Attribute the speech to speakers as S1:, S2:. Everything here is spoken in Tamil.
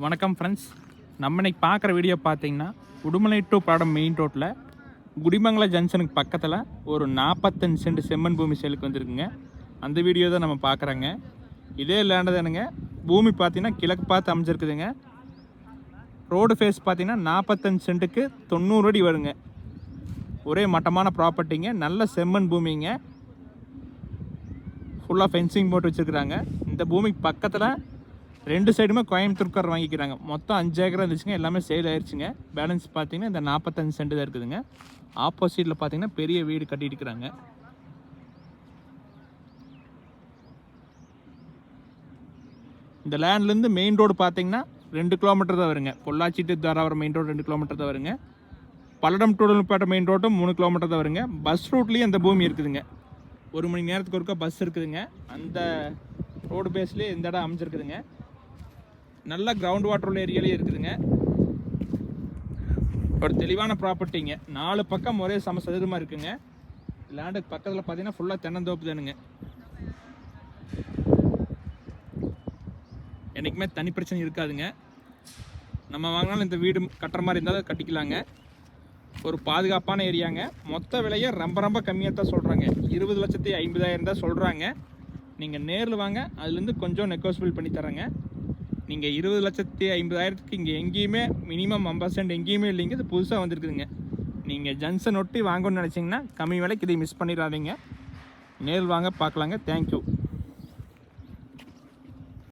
S1: வணக்கம் ஃப்ரெண்ட்ஸ். நம்ம இன்னைக்கு பார்க்குற வீடியோ பார்த்தீங்கன்னா உடுமலை டு படம் மெயின் ரோட்டில் குடிமங்கலம் ஜங்ஷனுக்கு பக்கத்தில் ஒரு 45 சென்ட் செம்மண் பூமி சேலுக்கு வந்திருக்குங்க. அந்த வீடியோ தான் நம்ம பார்க்குறோங்க. இதே லேண்டு தானுங்க. பூமி பார்த்தீங்கன்னா கிழக்கு பார்த்து அமைஞ்சிருக்குதுங்க. ரோடு ஃபேஸ் பார்த்தீங்கன்னா 45 சென்ட்டுக்கு 90 அடி வருங்க. ஒரே மட்டமான ப்ராப்பர்ட்டிங்க. நல்ல செம்மண் பூமிங்க. ஃபுல்லாக ஃபென்சிங் போட்டு வச்சுருக்குறாங்க. இந்த பூமிக்கு பக்கத்தில் 2 சைடுமே கோயம்புத்தூர்கார் வாங்கிக்கிறாங்க. மொத்தம் 5 ஏக்கர் இருந்துச்சுங்க. எல்லாமே சேல் ஆயிடுச்சுங்க. பேலன்ஸ் பார்த்தீங்கன்னா இந்த 45 சென்ட் தான் இருக்குதுங்க. ஆப்போசிட்டில் பார்த்தீங்கன்னா பெரிய வீடு கட்டிட்டு இருக்கிறாங்க. இந்த லேண்ட்லேருந்து மெயின் ரோடு பார்த்தீங்கன்னா 2 கிலோமீட்டர் தான் வருங்க. Pollachi to Dharapuram main road 2 kilometre தான் வருங்க. பல்லடம் டு உடுமலைப்பேட்டை மெயின் ரோட்டும் 3 கிலோமீட்டர் தான் வருங்க. பஸ் ரூட்லேயும் அந்த பூமி இருக்குதுங்க. 1 மணி நேரத்துக்கு ஒருக்கா பஸ் இருக்குதுங்க. அந்த ரோடு பேஸ்லேயே இந்த இடம் அமைஞ்சிருக்குதுங்க. நல்ல கிரவுண்ட் வாட்டர் உள்ள ஏரியாலேயே இருக்குதுங்க. ஒரு தெளிவான ப்ராப்பர்ட்டிங்க. 4 பக்கம் ஒரே சதுரமாக இருக்குங்க. லேண்டுக்கு பக்கத்தில் பார்த்தீங்கன்னா ஃபுல்லாக தென்னந்தோப்பு தானுங்க. என்றைக்குமே தனி பிரச்சனை இருக்காதுங்க. நம்ம வாங்கினாலும் இந்த வீடு கட்டுற மாதிரி இருந்தாலும் கட்டிக்கலாங்க. ஒரு பாதுகாப்பான ஏரியாங்க. மொத்த விலையை ரொம்ப கம்மியாக தான் சொல்கிறாங்க. 20,50,000 தான் சொல்கிறாங்க. நீங்கள் நேரில் வாங்க, அதுலேருந்து கொஞ்சம் நெகோசியபிள் பண்ணி தரேங்க. நீங்கள் 20,50,000க்கு இங்கே எங்கேயுமே மினிமம் 50% எங்கேயுமே இல்லைங்க. இது புதுசாக வந்துருக்குதுங்க. நீங்கள் ஜங்ஷன் ஒட்டி வாங்கணும்னு நினச்சிங்கன்னா கம்மி விலைக்கு இதை மிஸ் பண்ணிடாதீங்க. நேரில் வாங்க, பார்க்கலாங்க. தேங்க்யூ.